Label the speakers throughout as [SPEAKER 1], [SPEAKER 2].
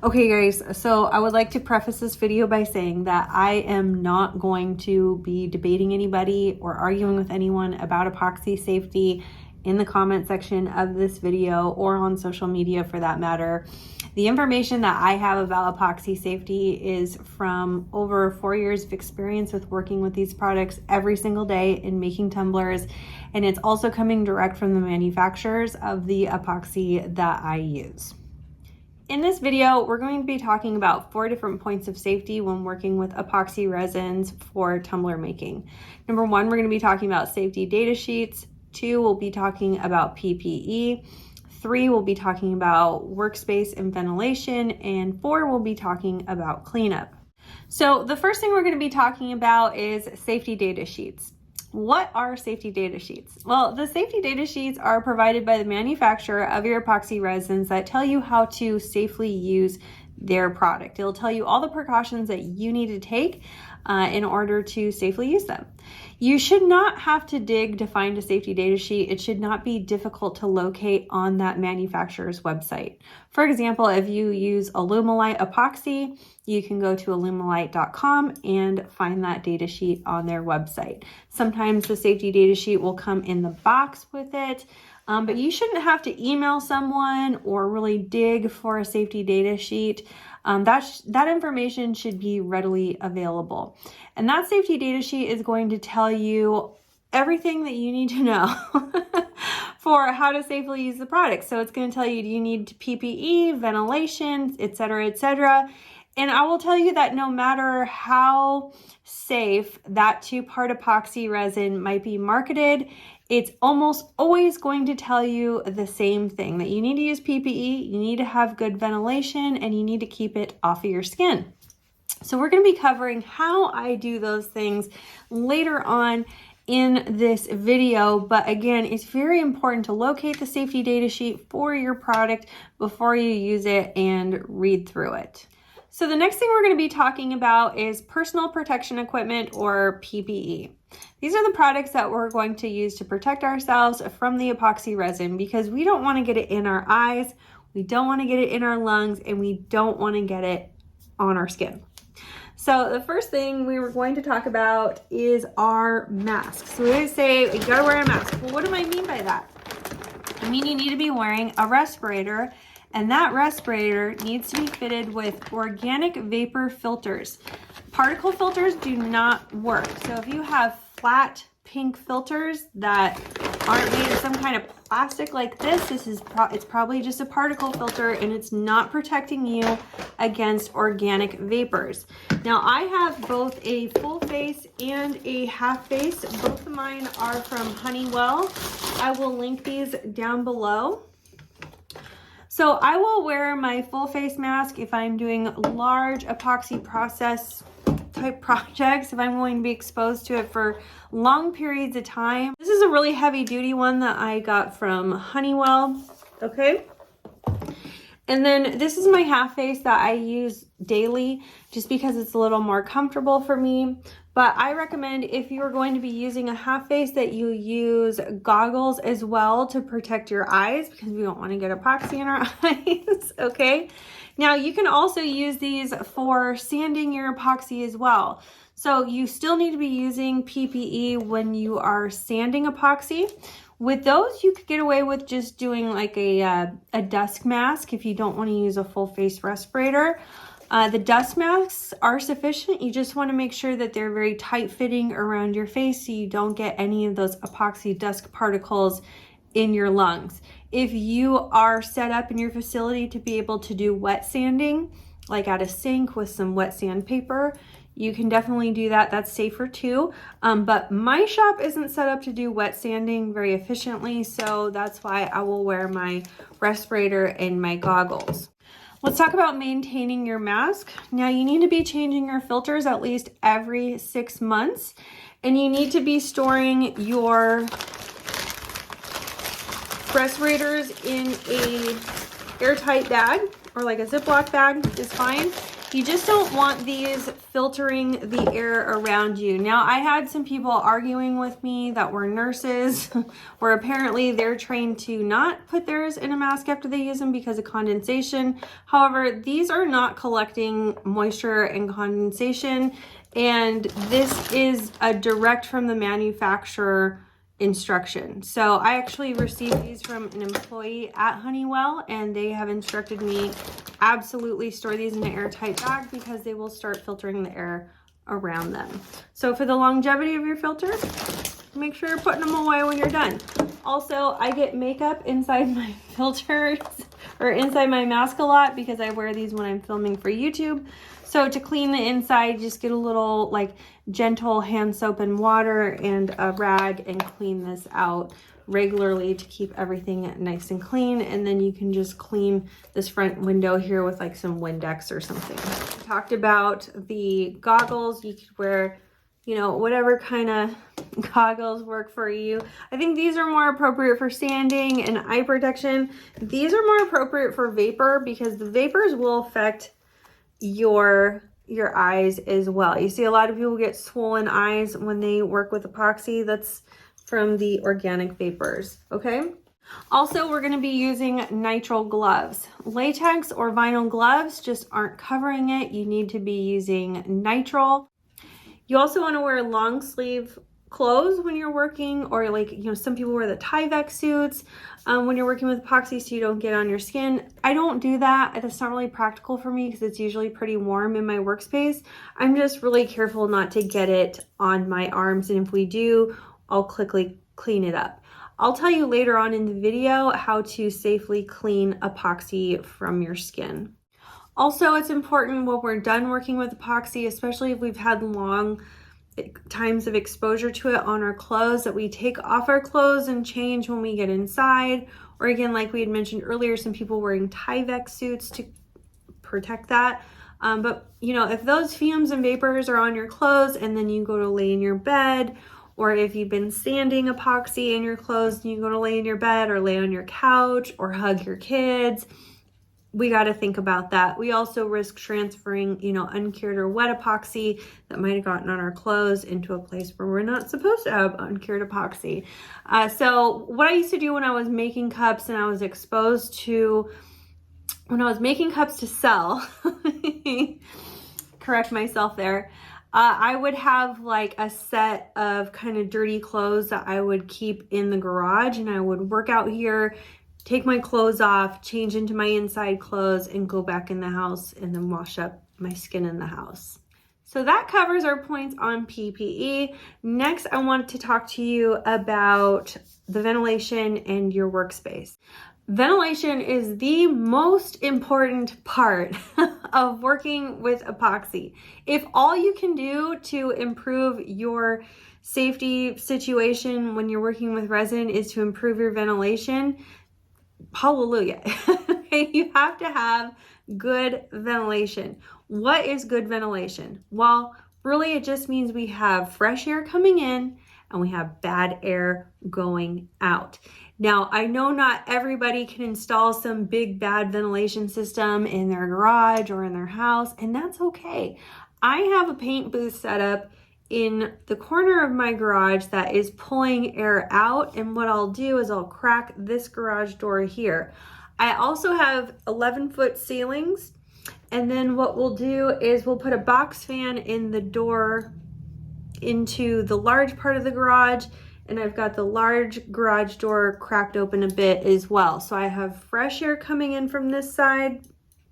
[SPEAKER 1] Okay guys, so I would like to preface this video by saying that I am not going to be debating anybody or arguing with anyone about epoxy safety in the comment section of this video or on social media for that matter. The information that I have about epoxy safety is from over 4 years of experience with working with these products every single day in making tumblers, and it's also coming direct from the manufacturers of the epoxy that I use. In this video, we're going to be talking about 4 different points of safety when working with epoxy resins for tumbler making. Number 1, we're going to be talking about safety data sheets. 2, we'll be talking about PPE. 3, we'll be talking about workspace and ventilation. And 4, we'll be talking about cleanup. So the first thing we're going to be talking about is safety data sheets. What are safety data sheets? Well, the safety data sheets are provided by the manufacturer of your epoxy resins that tell you how to safely use their product. It'll tell you all the precautions that you need to take in order to safely use them. You should not have to dig to find a safety data sheet. It should not be difficult to locate on that manufacturer's website. For example, if you use Alumilite epoxy, you can go to alumilite.com and find that data sheet on their website. Sometimes the safety data sheet will come in the box with it, but you shouldn't have to email someone or really dig for a safety data sheet. That information should be readily available. And that safety data sheet is going to tell you everything that you need to know for how to safely use the product. So it's going to tell you, do you need PPE, ventilation, etc., etc. And I will tell you that no matter how safe that 2-part epoxy resin might be marketed, it's almost always going to tell you the same thing, that you need to use PPE, you need to have good ventilation, and you need to keep it off of your skin. So we're going to be covering how I do those things later on in this video, but again, it's very important to locate the safety data sheet for your product before you use it and read through it. So the next thing we're going to be talking about is personal protection equipment, or PPE. These are the products that we're going to use to protect ourselves from the epoxy resin, because we don't want to get it in our eyes, we don't want to get it in our lungs, and we don't want to get it on our skin. So the first thing we were going to talk about is our masks. So we always say you gotta wear a mask. Well, what do I mean by that? I mean you need to be wearing a respirator, and that respirator needs to be fitted with organic vapor filters. Particle filters do not work. So if you have flat pink filters that aren't made of some kind of plastic like this, it's probably just a particle filter, and it's not protecting you against organic vapors. Now I have both a full face and a half face. Both of mine are from Honeywell. I will link these down below. So I will wear my full face mask if I'm doing large epoxy process type projects, if I'm going to be exposed to it for long periods of time. This is a really heavy duty one that I got from Honeywell, okay? And then this is my half face that I use daily just because it's a little more comfortable for me. But I recommend, if you're going to be using a half face, that you use goggles as well to protect your eyes, because we don't want to get epoxy in our eyes, okay? Now you can also use these for sanding your epoxy as well. So you still need to be using PPE when you are sanding epoxy. With those, you could get away with just doing like a dust mask if you don't want to use a full face respirator. The dust masks are sufficient. You just want to make sure that they're very tight fitting around your face so you don't get any of those epoxy dust particles in your lungs. If you are set up in your facility to be able to do wet sanding, like at a sink with some wet sandpaper, you can definitely do that. That's safer too. But my shop isn't set up to do wet sanding very efficiently, so that's why I will wear my respirator and my goggles. Let's talk about maintaining your mask. Now you need to be changing your filters at least every 6 months, and you need to be storing your respirators in a airtight bag, or like a Ziploc bag is fine. You just don't want these filtering the air around you. Now, I had some people arguing with me that were nurses, where apparently they're trained to not put theirs in a mask after they use them because of condensation. However, these are not collecting moisture and condensation, and this is a direct from the manufacturer instruction. So I actually received these from an employee at Honeywell, and they have instructed me absolutely store these in an airtight bag because they will start filtering the air around them. So for the longevity of your filter, make sure you're putting them away when you're done. Also, I get makeup inside my filters or inside my mask a lot because I wear these when I'm filming for YouTube. So to clean the inside, just get a little like gentle hand soap and water and a rag and clean this out regularly to keep everything nice and clean. And then you can just clean this front window here with like some Windex or something. We talked about the goggles. You could wear, you know, whatever kind of goggles work for you. I think these are more appropriate for sanding and eye protection. These are more appropriate for vapor because the vapors will affect your eyes as well. You see a lot of people get swollen eyes when they work with epoxy. That's from the organic vapors, okay? Also, we're gonna be using nitrile gloves. Latex or vinyl gloves just aren't covering it. You need to be using nitrile. You also wanna wear long sleeve clothes when you're working, or like, you know, some people wear the Tyvek suits when you're working with epoxy so you don't get on your skin. I don't do that. It's not really practical for me because it's usually pretty warm in my workspace. I'm just really careful not to get it on my arms, and if we do, I'll quickly clean it up. I'll tell you later on in the video how to safely clean epoxy from your skin. Also, it's important when we're done working with epoxy, especially if we've had long times of exposure to it on our clothes, that we take off our clothes and change when we get inside. Or again, like we had mentioned earlier, some people wearing Tyvek suits to protect that. But you know, if those fumes and vapors are on your clothes and then you go to lay in your bed, or if you've been sanding epoxy in your clothes and you go to lay in your bed or lay on your couch or hug your kids, we got to think about that. We also risk transferring, you know, uncured or wet epoxy that might have gotten on our clothes into a place where we're not supposed to have uncured epoxy. So what I used to do when I was making cups and I was exposed to, when I was making cups to sell, correct myself there, I would have like a set of kind of dirty clothes that I would keep in the garage, and I would work out here, take my clothes off, change into my inside clothes, and go back in the house and then wash up my skin in the house. So that covers our points on PPE. Next, I want to talk to you about the ventilation and your workspace. Ventilation is the most important part of working with epoxy. If all you can do to improve your safety situation when you're working with resin is to improve your ventilation, hallelujah. You have to have good ventilation. What is good ventilation? Well, really it just means we have fresh air coming in and we have bad air going out. Now, I know not everybody can install some big bad ventilation system in their garage or in their house, and that's okay. I have a paint booth set up in the corner of my garage that is pulling air out, and what I'll do is I'll crack this garage door here. I also have 11-foot ceilings, and then what we'll do is we'll put a box fan in the door into the large part of the garage, and I've got the large garage door cracked open a bit as well. So I have fresh air coming in from this side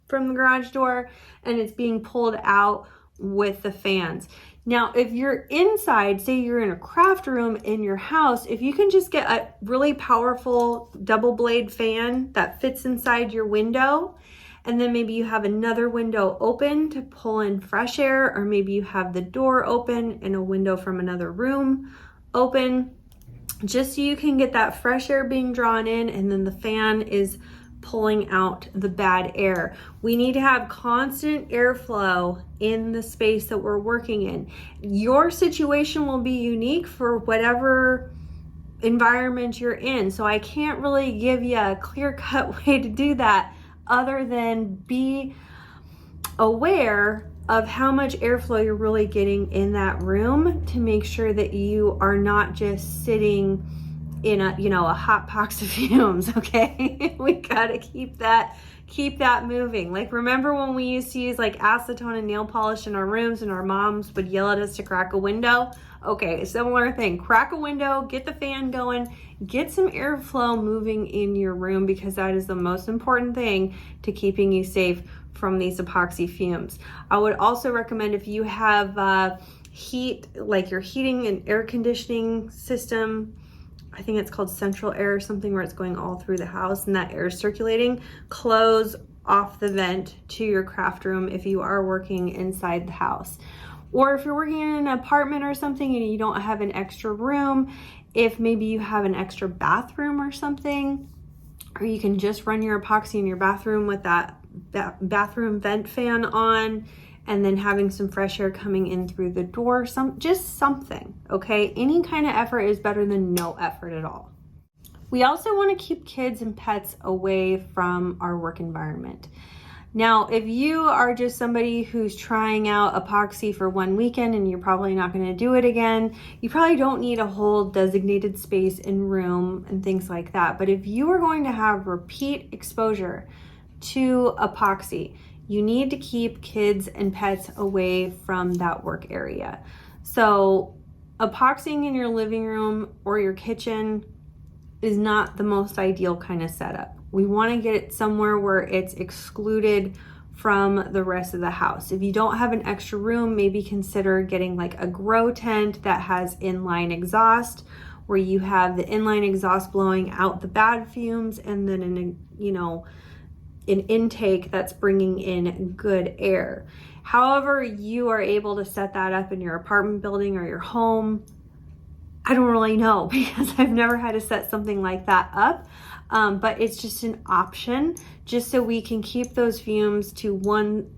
[SPEAKER 1] from the garage door, and it's being pulled out with the fans. Now, if you're inside, say you're in a craft room in your house, if you can just get a really powerful double blade fan that fits inside your window, and then maybe you have another window open to pull in fresh air, or maybe you have the door open and a window from another room open, just so you can get that fresh air being drawn in, and then the fan is pulling out the bad air. We need to have constant airflow in the space that we're working in. Your situation will be unique for whatever environment you're in, so I can't really give you a clear-cut way to do that other than be aware of how much airflow you're really getting in that room to make sure that you are not just sitting in a hot box of fumes. Okay. We gotta keep that moving. Like, remember when we used to use like acetone and nail polish in our rooms and our moms would yell at us to crack a window? Okay, similar thing. Crack a window, get the fan going, get some airflow moving in your room, because that is the most important thing to keeping you safe from these epoxy fumes. I would also recommend, if you have heat, like your heating and air conditioning system, I think it's called central air or something, where it's going all through the house and that air is circulating, close off the vent to your craft room if you are working inside the house. Or if you're working in an apartment or something and you don't have an extra room, if maybe you have an extra bathroom or something, or you can just run your epoxy in your bathroom with that bathroom vent fan on, and then having some fresh air coming in through the door, just something, okay? Any kind of effort is better than no effort at all. We also want to keep kids and pets away from our work environment. Now, if you are just somebody who's trying out epoxy for one weekend and you're probably not going to do it again, you probably don't need a whole designated space and room and things like that. But if you are going to have repeat exposure to epoxy, you need to keep kids and pets away from that work area. So epoxying in your living room or your kitchen is not the most ideal kind of setup. We want to get it somewhere where it's excluded from the rest of the house. If you don't have an extra room, maybe consider getting like a grow tent that has inline exhaust, where you have the inline exhaust blowing out the bad fumes, and then an intake that's bringing in good air. However you are able to set that up in your apartment building or your home, I don't really know, because I've never had to set something like that up. But it's just an option, just so we can keep those fumes to one,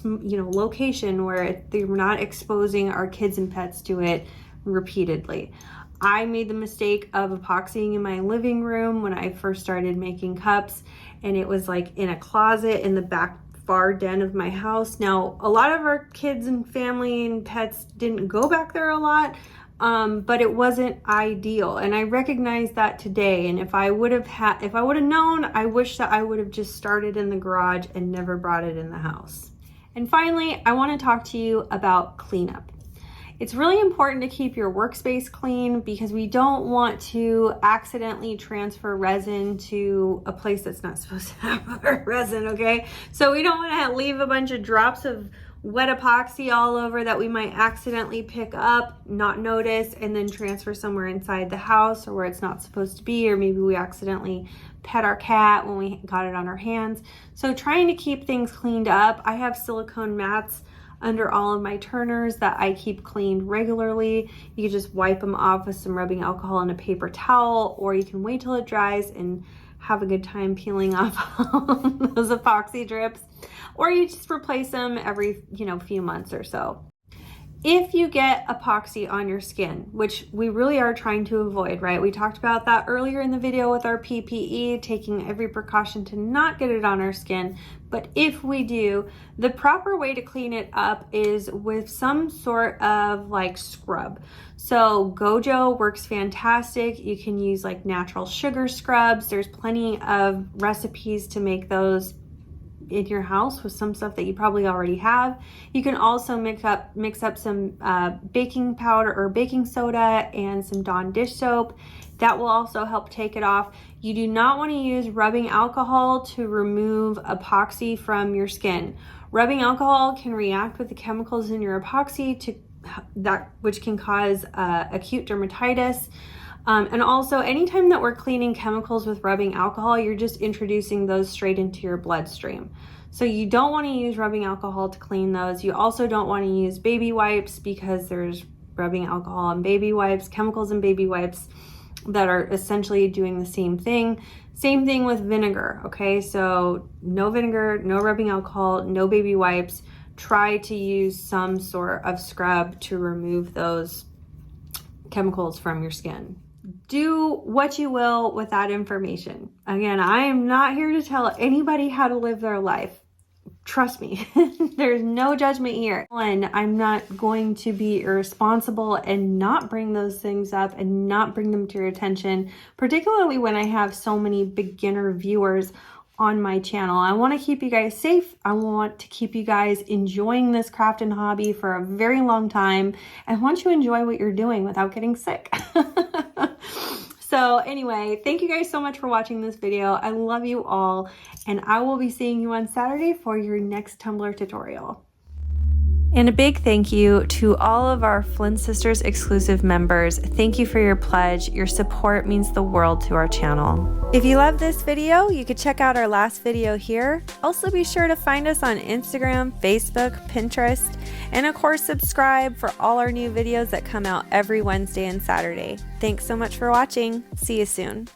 [SPEAKER 1] location where they're not exposing our kids and pets to it repeatedly. I made the mistake of epoxying in my living room when I first started making cups, and it was like in a closet in the back far den of my house. Now, a lot of our kids and family and pets didn't go back there a lot, but it wasn't ideal, and I recognize that today. And if I would have known, I wish that I would have just started in the garage and never brought it in the house. And finally, I want to talk to you about cleanup. It's really important to keep your workspace clean, because we don't want to accidentally transfer resin to a place that's not supposed to have resin, okay? So we don't want to leave a bunch of drops of wet epoxy all over that we might accidentally pick up, not notice, and then transfer somewhere inside the house or where it's not supposed to be, or maybe we accidentally pet our cat when we got it on our hands. So trying to keep things cleaned up. I have silicone mats under all of my turners that I keep cleaned regularly. You can just wipe them off with some rubbing alcohol and a paper towel, or you can wait till it dries and have a good time peeling off those epoxy drips, or you just replace them every few months or so. If you get epoxy on your skin, which we really are trying to avoid, right? We talked about that earlier in the video with our PPE, taking every precaution to not get it on our skin. But if we do, the proper way to clean it up is with some sort of like scrub. So Gojo works fantastic. You can use like natural sugar scrubs. There's plenty of recipes to make those in your house with some stuff that you probably already have. You can also mix up some baking powder or baking soda and some Dawn dish soap. That will also help take it off. You do not want to use rubbing alcohol to remove epoxy from your skin. Rubbing alcohol can react with the chemicals in your epoxy which can cause acute dermatitis. And also, anytime that we're cleaning chemicals with rubbing alcohol, you're just introducing those straight into your bloodstream. So you don't want to use rubbing alcohol to clean those. You also don't want to use baby wipes, because there's rubbing alcohol and baby wipes, chemicals in baby wipes that are essentially doing the same thing. Same thing with vinegar, okay? So no vinegar, no rubbing alcohol, no baby wipes. Try to use some sort of scrub to remove those chemicals from your skin. Do what you will with that information. Again, I am not here to tell anybody how to live their life. Trust me, there's no judgment here. One, I'm not going to be irresponsible and not bring those things up and not bring them to your attention, particularly when I have so many beginner viewers on my channel. I want to keep you guys safe. I want to keep you guys enjoying this craft and hobby for a very long time. I want you to enjoy what you're doing without getting sick. So anyway, thank you guys so much for watching this video. I love you all, and I will be seeing you on Saturday for your next Tumbler tutorial. And a big thank you to all of our Flynn Sisters exclusive members. Thank you for your pledge. Your support means the world to our channel. If you love this video, you could check out our last video here. Also be sure to find us on Instagram, Facebook, Pinterest, and of course subscribe for all our new videos that come out every Wednesday and Saturday. Thanks so much for watching. See you soon.